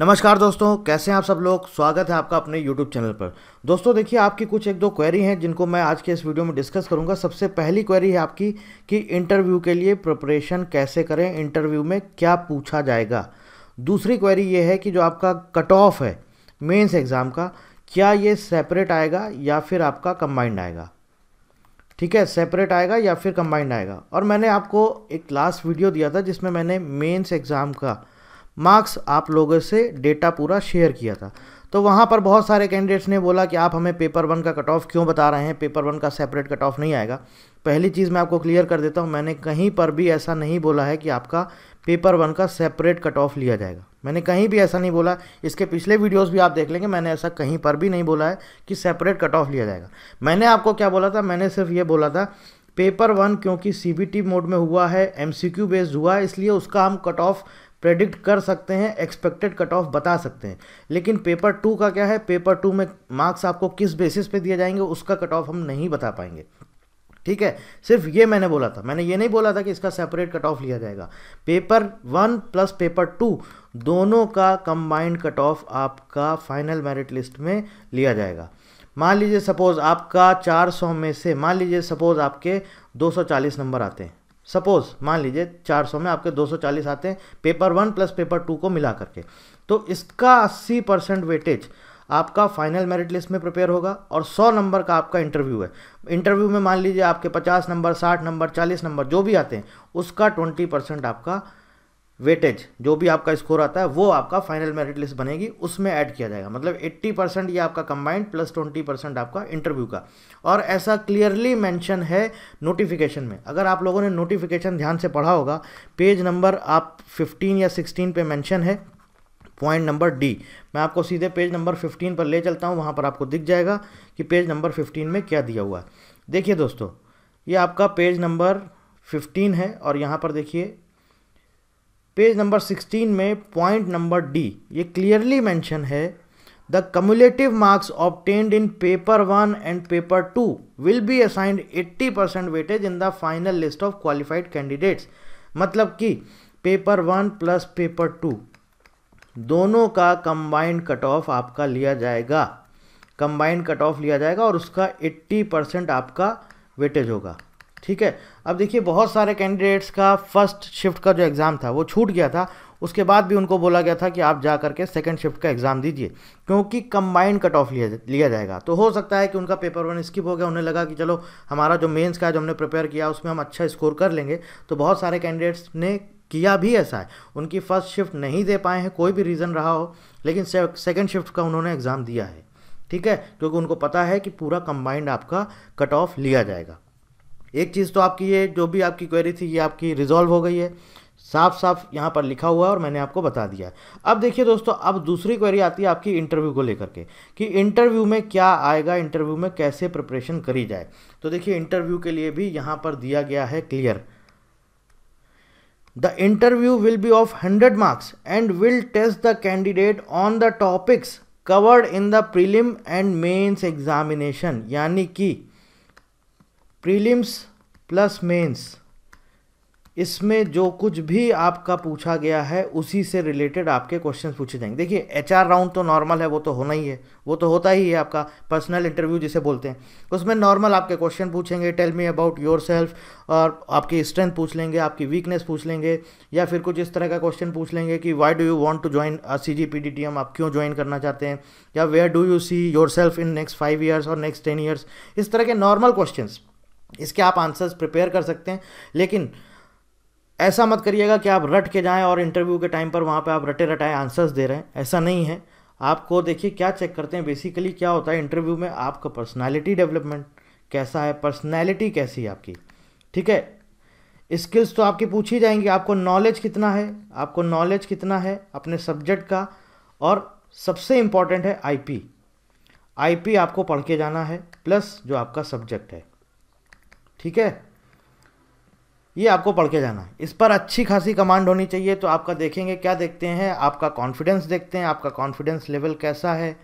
नमस्कार दोस्तों, कैसे हैं आप सब लोग। स्वागत है आपका अपने YouTube चैनल पर। दोस्तों देखिए, आपकी कुछ एक दो क्वेरी हैं जिनको मैं आज के इस वीडियो में डिस्कस करूंगा। सबसे पहली क्वेरी है आपकी कि इंटरव्यू के लिए प्रिपरेशन कैसे करें, इंटरव्यू में क्या पूछा जाएगा। दूसरी क्वेरी ये है कि जो आपका कट ऑफ है मेंस एग्ज़ाम का, क्या ये सेपरेट आएगा या फिर आपका कंबाइंड आएगा। ठीक है, सेपरेट आएगा या फिर कंबाइंड आएगा। और मैंने आपको एक लास्ट वीडियो दिया था जिसमें मैंने मेंस एग्ज़ाम का मार्क्स आप लोगों से डेटा पूरा शेयर किया था। तो वहाँ पर बहुत सारे कैंडिडेट्स ने बोला कि आप हमें पेपर 1 का कट ऑफ क्यों बता रहे हैं, पेपर 1 का सेपरेट कट ऑफ नहीं आएगा। पहली चीज़ मैं आपको क्लियर कर देता हूँ, मैंने कहीं पर भी ऐसा नहीं बोला है कि आपका पेपर 1 का सेपरेट कट ऑफ लिया जाएगा। मैंने कहीं भी ऐसा नहीं बोला। इसके पिछले वीडियोज़ भी आप देख लेंगे, मैंने ऐसा कहीं पर भी नहीं बोला है कि सेपरेट कट ऑफ लिया जाएगा। मैंने आपको क्या बोला था, मैंने सिर्फ ये बोला था पेपर 1 क्योंकि CBT मोड में हुआ है, MCQ बेस्ड हुआ है, इसलिए उसका हम कट ऑफ प्रेडिक्ट कर सकते हैं, एक्सपेक्टेड कट ऑफ बता सकते हैं। लेकिन पेपर 2 का क्या है, पेपर 2 में मार्क्स आपको किस बेसिस पे दिए जाएंगे उसका कट ऑफ हम नहीं बता पाएंगे। ठीक है, सिर्फ ये मैंने बोला था। मैंने ये नहीं बोला था कि इसका सेपरेट कट ऑफ लिया जाएगा। पेपर 1 प्लस पेपर 2 दोनों का कंबाइंड कट ऑफ आपका फाइनल मेरिट लिस्ट में लिया जाएगा। मान लीजिए सपोज आपका 400 में से मान लीजिए सपोज आपके 240 नंबर आते हैं। सपोज मान लीजिए 400 में आपके 240 आते हैं पेपर 1 प्लस पेपर 2 को मिला करके, तो इसका 80% वेटेज आपका फाइनल मेरिट लिस्ट में प्रिपेयर होगा। और 100 नंबर का आपका इंटरव्यू है। इंटरव्यू में मान लीजिए आपके 50 नंबर, 60 नंबर, 40 नंबर जो भी आते हैं, उसका 20% आपका वेटेज, जो भी आपका स्कोर आता है वो आपका फाइनल मेरिट लिस्ट बनेगी, उसमें ऐड किया जाएगा। मतलब 80% ये आपका कंबाइंड प्लस 20% आपका इंटरव्यू का। और ऐसा क्लियरली मेंशन है नोटिफिकेशन में। अगर आप लोगों ने नोटिफिकेशन ध्यान से पढ़ा होगा, पेज नंबर आप 15 या 16 पे मेंशन है पॉइंट नंबर D। मैं आपको सीधे पेज नंबर 15 पर ले चलता हूँ, वहाँ पर आपको दिख जाएगा कि पेज नंबर 15 में क्या दिया हुआ है। देखिए दोस्तों, ये आपका पेज नंबर 15 है और यहाँ पर देखिए पेज नंबर 16 में पॉइंट नंबर D ये क्लियरली मेंशन है, the cumulative marks obtained in paper 1 and paper 2 will be assigned 80% weightage in the final list of qualified candidates। मतलब कि पेपर 1 प्लस पेपर 2 दोनों का कंबाइंड कट ऑफ आपका लिया जाएगा, कंबाइंड कट ऑफ लिया जाएगा और उसका 80% आपका वेटेज होगा। ठीक है, अब देखिए बहुत सारे कैंडिडेट्स का फर्स्ट शिफ्ट का जो एग्ज़ाम था वो छूट गया था, उसके बाद भी उनको बोला गया था कि आप जा करके सेकंड शिफ्ट का एग्ज़ाम दीजिए क्योंकि कंबाइंड कट ऑफ लिया जाएगा। तो हो सकता है कि उनका पेपर 1 स्किप हो गया, उन्हें लगा कि चलो हमारा जो मेंस का जो हमने प्रिपेयर किया उसमें हम अच्छा स्कोर कर लेंगे। तो बहुत सारे कैंडिडेट्स ने किया भी ऐसा है, उनकी फर्स्ट शिफ्ट नहीं दे पाए हैं, कोई भी रीज़न रहा हो, लेकिन सेकेंड शिफ्ट का उन्होंने एग्ज़ाम दिया है। ठीक है, क्योंकि उनको पता है कि पूरा कंबाइंड आपका कट ऑफ लिया जाएगा। एक चीज़ तो आपकी ये जो भी आपकी क्वेरी थी ये आपकी रिजॉल्व हो गई है, साफ साफ यहाँ पर लिखा हुआ है और मैंने आपको बता दिया है। अब देखिए दोस्तों, अब दूसरी क्वेरी आती है आपकी इंटरव्यू को लेकर के कि इंटरव्यू में क्या आएगा, इंटरव्यू में कैसे प्रिपरेशन करी जाए। तो देखिए इंटरव्यू के लिए भी यहाँ पर दिया गया है clear, the interview will be of 100 marks and will test the candidate on the topics covered in the prelim and mains examination. यानी कि प्रीलिम्स प्लस मेंस, इसमें जो कुछ भी आपका पूछा गया है उसी से रिलेटेड आपके क्वेश्चंस पूछे जाएंगे। देखिए HR राउंड तो नॉर्मल है, वो तो होना ही है, वो तो होता ही है, आपका पर्सनल इंटरव्यू जिसे बोलते हैं। उसमें नॉर्मल आपके क्वेश्चन पूछेंगे, tell me about your self, और आपकी स्ट्रेंथ पूछ लेंगे, आपकी वीकनेस पूछ लेंगे, या फिर कुछ इस तरह का क्वेश्चन पूछ लेंगे कि why do you want to join CGPDTM, आप क्यों ज्वाइन करना चाहते हैं, या where do you see your self in next 5 years और नेक्स्ट 10 ईयर्स। इस तरह के नॉर्मल क्वेश्चन, इसके आप आंसर्स प्रिपेयर कर सकते हैं। लेकिन ऐसा मत करिएगा कि आप रट के जाएं और इंटरव्यू के टाइम पर वहाँ पे आप रटे रटाए आंसर्स दे रहे हैं, ऐसा नहीं है। आपको देखिए क्या चेक करते हैं, बेसिकली क्या होता है इंटरव्यू में, आपका पर्सनालिटी डेवलपमेंट कैसा है, पर्सनालिटी कैसी है आपकी। ठीक है, स्किल्स तो आपकी पूछी जाएंगी, आपको नॉलेज कितना है, आपको नॉलेज कितना है अपने सब्जेक्ट का, और सबसे इम्पॉर्टेंट है IP आपको पढ़ के जाना है, प्लस जो आपका सब्जेक्ट है। ठीक है, ये आपको पढ़ के जाना है, इस पर अच्छी खासी कमांड होनी चाहिए। तो आपका देखेंगे क्या देखते हैं, आपका कॉन्फिडेंस देखते हैं, आपका कॉन्फिडेंस लेवल कैसा है,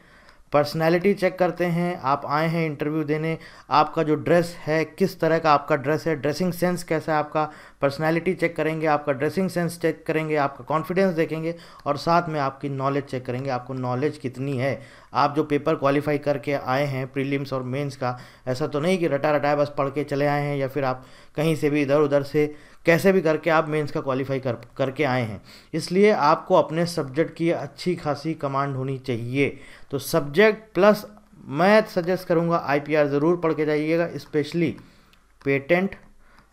पर्सनैलिटी चेक करते हैं, आप आए हैं इंटरव्यू देने, आपका जो ड्रेस है किस तरह का आपका ड्रेस है, ड्रेसिंग सेंस कैसा है आपका, पर्सनैलिटी चेक करेंगे, आपका ड्रेसिंग सेंस चेक करेंगे, आपका कॉन्फिडेंस देखेंगे और साथ में आपकी नॉलेज चेक करेंगे, आपको नॉलेज कितनी है। आप जो पेपर क्वालिफाई करके आए हैं प्रीलिम्स और मेंस का, ऐसा तो नहीं कि रटा रटाया बस पढ़ के चले आए हैं या फिर आप कहीं से भी इधर उधर से कैसे भी करके आप मेंस का क्वालिफाई करके आए हैं। इसलिए आपको अपने सब्जेक्ट की अच्छी खासी कमांड होनी चाहिए। तो सब्जेक्ट प्लस मैं सजेस्ट करूंगा आईपीआर ज़रूर पढ़ के जाइएगा, स्पेशली पेटेंट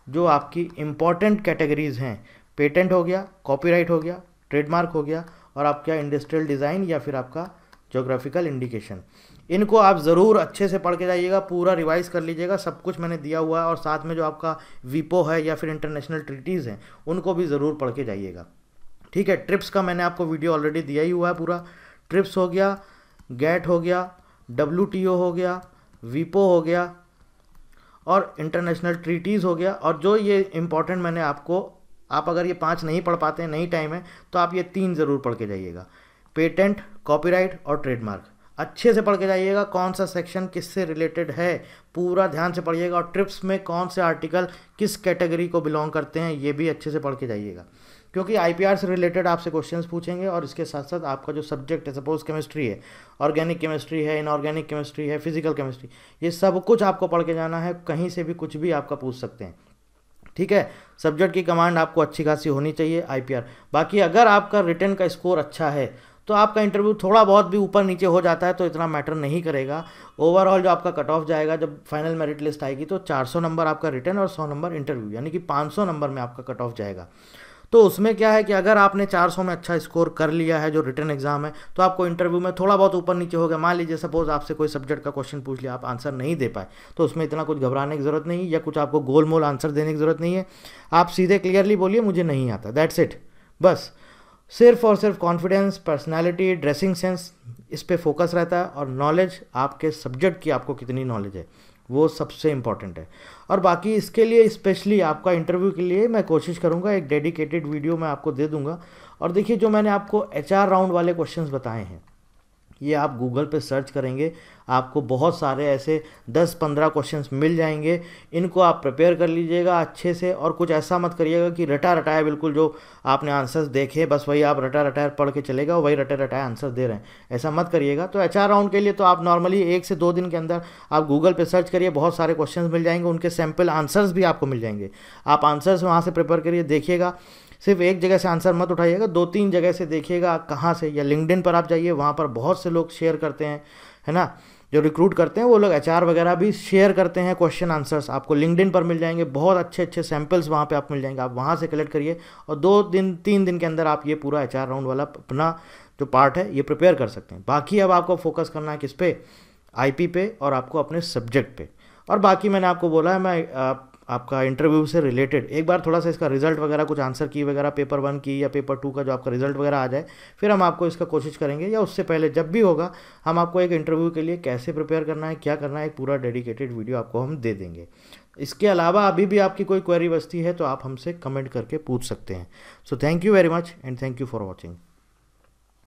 जो आपकी इम्पॉर्टेंट कैटेगरीज हैं। पेटेंट हो गया, कॉपीराइट हो गया, ट्रेडमार्क हो गया और आपका इंडस्ट्रियल डिज़ाइन या फिर आपका ज्योग्राफिकल इंडिकेशन, इनको आप ज़रूर अच्छे से पढ़ के जाइएगा, पूरा रिवाइज कर लीजिएगा। सब कुछ मैंने दिया हुआ है और साथ में जो आपका वीपो है या फिर इंटरनेशनल ट्रीटीज़ हैं उनको भी ज़रूर पढ़ के जाइएगा। ठीक है, ट्रिप्स का मैंने आपको वीडियो ऑलरेडी दिया ही हुआ है पूरा। ट्रिप्स हो गया, गैट हो गया, WTO हो गया, वीपो हो गया और इंटरनेशनल ट्रीटीज़ हो गया। और जो ये इंपॉर्टेंट मैंने आपको, आप अगर ये 5 नहीं पढ़ पाते हैं, नहीं टाइम है, तो आप ये 3 ज़रूर पढ़ के जाइएगा, पेटेंट, कॉपीराइट और ट्रेडमार्क। अच्छे से पढ़ के जाइएगा, कौन सा सेक्शन किससे रिलेटेड है पूरा ध्यान से पढ़िएगा, और ट्रिप्स में कौन से आर्टिकल किस कैटेगरी को बिलोंग करते हैं ये भी अच्छे से पढ़ के जाइएगा, क्योंकि आईपीआर से रिलेटेड आपसे क्वेश्चंस पूछेंगे। और इसके साथ साथ आपका जो सब्जेक्ट है, सपोज केमिस्ट्री है, ऑर्गेनिक केमिस्ट्री है, इनऑर्गेनिक केमिस्ट्री है, फिजिकल केमिस्ट्री, ये सब कुछ आपको पढ़ के जाना है, कहीं से भी कुछ भी आपका पूछ सकते हैं। ठीक है, सब्जेक्ट की कमांड आपको अच्छी खासी होनी चाहिए आईपीआर। बाकी अगर आपका रिटन का स्कोर अच्छा है तो आपका इंटरव्यू थोड़ा बहुत भी ऊपर नीचे हो जाता है तो इतना मैटर नहीं करेगा। ओवरऑल जो आपका कट ऑफ जाएगा जब फाइनल मेरिट लिस्ट आएगी तो 400 नंबर आपका रिटन और 100 नंबर इंटरव्यू, यानी कि 500 नंबर में आपका कट ऑफ जाएगा। तो उसमें क्या है कि अगर आपने 400 में अच्छा स्कोर कर लिया है जो रिटन एग्जाम है, तो आपको इंटरव्यू में थोड़ा बहुत ऊपर नीचे हो गया, मान लीजिए सपोज आपसे कोई सब्जेक्ट का क्वेश्चन पूछ लिया, आप आंसर नहीं दे पाए, तो उसमें इतना कुछ घबराने की ज़रूरत नहीं या कुछ आपको गोल मोल आंसर देने की ज़रूरत नहीं है। आप सीधे क्लियरली बोलिए मुझे नहीं आता, दैट्स इट। बस सिर्फ और सिर्फ कॉन्फिडेंस, पर्सनालिटी, ड्रेसिंग सेंस, इस पे फोकस रहता है और नॉलेज, आपके सब्जेक्ट की आपको कितनी नॉलेज है वो सबसे इम्पॉर्टेंट है। और बाकी इसके लिए स्पेशली आपका इंटरव्यू के लिए मैं कोशिश करूंगा एक डेडिकेटेड वीडियो मैं आपको दे दूंगा। और देखिए जो मैंने आपको HR राउंड वाले क्वेश्चंस बताए हैं, ये आप गूगल पे सर्च करेंगे, आपको बहुत सारे ऐसे 10-15 क्वेश्चंस मिल जाएंगे। इनको आप प्रिपेयर कर लीजिएगा अच्छे से और कुछ ऐसा मत करिएगा कि रटा रटाया बिल्कुल जो आपने आंसर्स देखे बस वही आप रटा रटाया पढ़ के चलेगा, वही रटा रटाया आंसर दे रहे हैं, ऐसा मत करिएगा। तो HR राउंड के लिए तो आप नॉर्मली 1 से 2 दिन के अंदर आप गूगल पे सर्च करिए, बहुत सारे क्वेश्चंस मिल जाएंगे, उनके सैम्पल आंसर्स भी आपको मिल जाएंगे। आप आंसर्स वहाँ से प्रिपेयर करिए, देखिएगा, सिर्फ एक जगह से आंसर मत उठाइएगा, 2-3 जगह से देखिएगा कहाँ से, या लिंक्डइन पर आप जाइए, वहाँ पर बहुत से लोग शेयर करते हैं, है ना, जो रिक्रूट करते हैं वो लोग HR वगैरह भी शेयर करते हैं क्वेश्चन आंसर्स, आपको लिंक्डइन पर मिल जाएंगे, बहुत अच्छे अच्छे सैम्पल्स वहाँ पे आप मिल जाएंगे, आप वहाँ से कलेक्ट करिए और 2-3 दिन के अंदर आप ये पूरा HR राउंड वाला अपना जो पार्ट है ये प्रिपेयर कर सकते हैं। बाकी अब आपको फोकस करना है किस पे, IP पे और आपको अपने सब्जेक्ट पे। और बाकी मैंने आपको बोला है मैं आपका इंटरव्यू से रिलेटेड एक बार थोड़ा सा इसका रिजल्ट वगैरह कुछ आंसर की वगैरह पेपर 1 की या पेपर 2 का जो आपका रिजल्ट वगैरह आ जाए, फिर हम आपको इसका कोशिश करेंगे, या उससे पहले जब भी होगा हम आपको एक इंटरव्यू के लिए कैसे प्रिपेयर करना है, क्या करना है, एक पूरा डेडिकेटेड वीडियो आपको हम दे देंगे। इसके अलावा अभी भी आपकी कोई क्वेरी बचती है तो आप हमसे कमेंट करके पूछ सकते हैं। So thank you very much and thank you for watching.